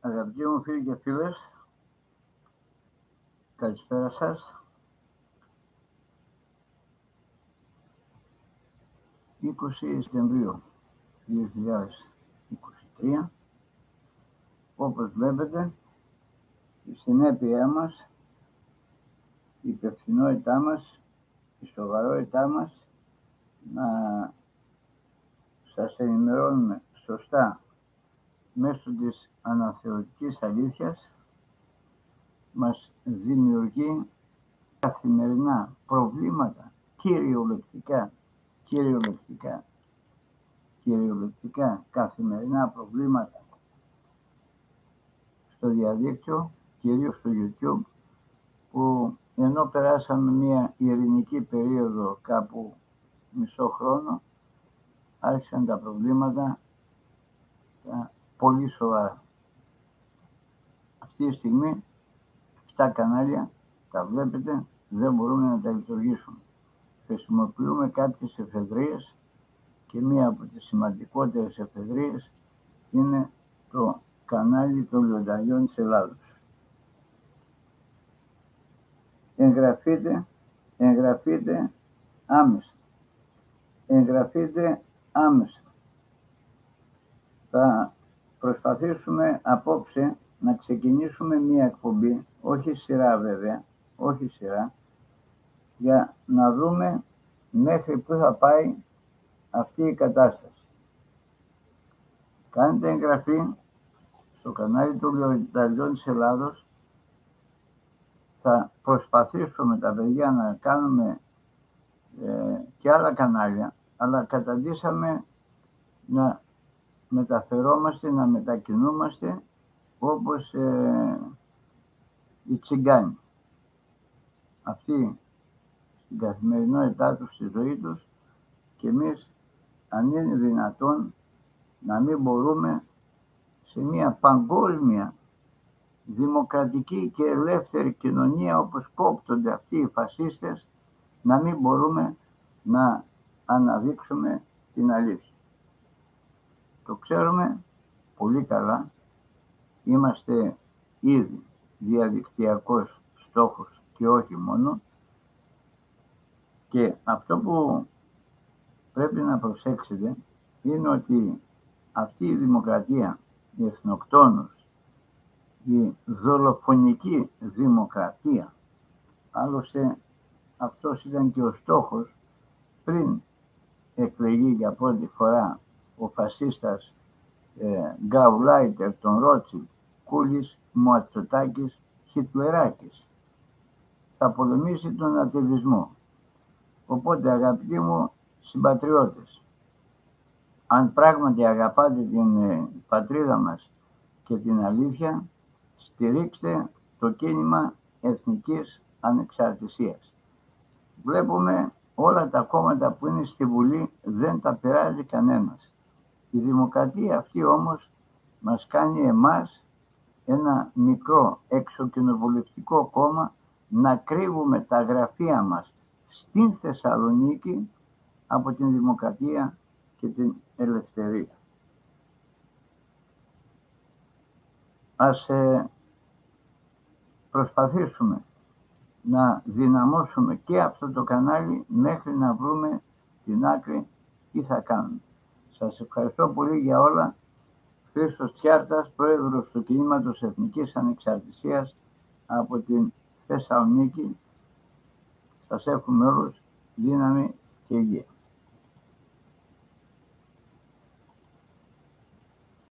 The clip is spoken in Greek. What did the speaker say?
Αγαπητοί μου φίλοι και φίλες, καλησπέρα σας. 20 Σεπτεμβρίου 2023, όπως βλέπετε, η συνέπειά μας, η υπευθυνότητά μας, η σοβαρότητά μας να σας ενημερώνουμε σωστά μέσω της αναθεωρητικής αλήθειας μας δημιουργεί καθημερινά προβλήματα, κυριολεκτικά καθημερινά προβλήματα στο διαδίκτυο, κυρίως στο YouTube, που ενώ περάσαμε μια ειρηνική περίοδο κάπου μισό χρόνο, άρχισαν τα προβλήματα πολύ σοβαρά. Αυτή τη στιγμή 7 κανάλια, τα βλέπετε, δεν μπορούμε να τα λειτουργήσουμε. Χρησιμοποιούμε κάποιες εφεδρείες και μία από τις σημαντικότερες εφεδρείες είναι το κανάλι των Λιονταριών της Ελλάδος. Εγγραφείτε άμεσα. Θα προσπαθήσουμε απόψε να ξεκινήσουμε μία εκπομπή, όχι σειρά βέβαια, για να δούμε μέχρι πού θα πάει αυτή η κατάσταση. Κάντε εγγραφή στο κανάλι των Λιονταριών της Ελλάδος. Θα προσπαθήσουμε τα παιδιά να κάνουμε και άλλα κανάλια, αλλά καταντήσαμε να μεταφερόμαστε, να μετακινούμαστε όπως οι τσιγκάνοι. Αυτοί στην καθημερινότητά τους, στη ζωή τους, και εμείς, αν είναι δυνατόν, να μην μπορούμε σε μια παγκόσμια δημοκρατική και ελεύθερη κοινωνία όπως κόπτονται αυτοί οι φασίστες, να μην μπορούμε να αναδείξουμε την αλήθεια. Το ξέρουμε πολύ καλά, είμαστε ήδη διαδικτυακός στόχος και όχι μόνο, και αυτό που πρέπει να προσέξετε είναι ότι αυτή η δημοκρατία, η εθνοκτόνος, η δολοφονική δημοκρατία, άλλωστε αυτός ήταν και ο στόχος πριν εκλεγεί για πρώτη φορά ο φασίστας Γκαουλάιτερ των Ρότσιλντ, Κούλης, Μητσοτάκης, Χιτλεράκης. Θα πολεμήσει τον ατεισμό. Οπότε, αγαπητοί μου συμπατριώτες, αν πράγματι αγαπάτε την πατρίδα μας και την αλήθεια, στηρίξτε το κίνημα εθνικής ανεξαρτησίας. Βλέπουμε όλα τα κόμματα που είναι στη Βουλή δεν τα περάζει κανένας. Η δημοκρατία αυτή όμως μας κάνει εμάς, ένα μικρό εξοκοινοβουλευτικό κόμμα, να κρύβουμε τα γραφεία μας στην Θεσσαλονίκη από την δημοκρατία και την ελευθερία. Ας προσπαθήσουμε να δυναμώσουμε και αυτό το κανάλι μέχρι να βρούμε την άκρη τι θα κάνουμε. Σας ευχαριστώ πολύ για όλα. Χρήστος Τσιάρτας, πρόεδρος του Κινήματος Εθνικής Ανεξαρτησίας από την Θεσσαλονίκη. Σας εύχομαι όλους δύναμη και υγεία.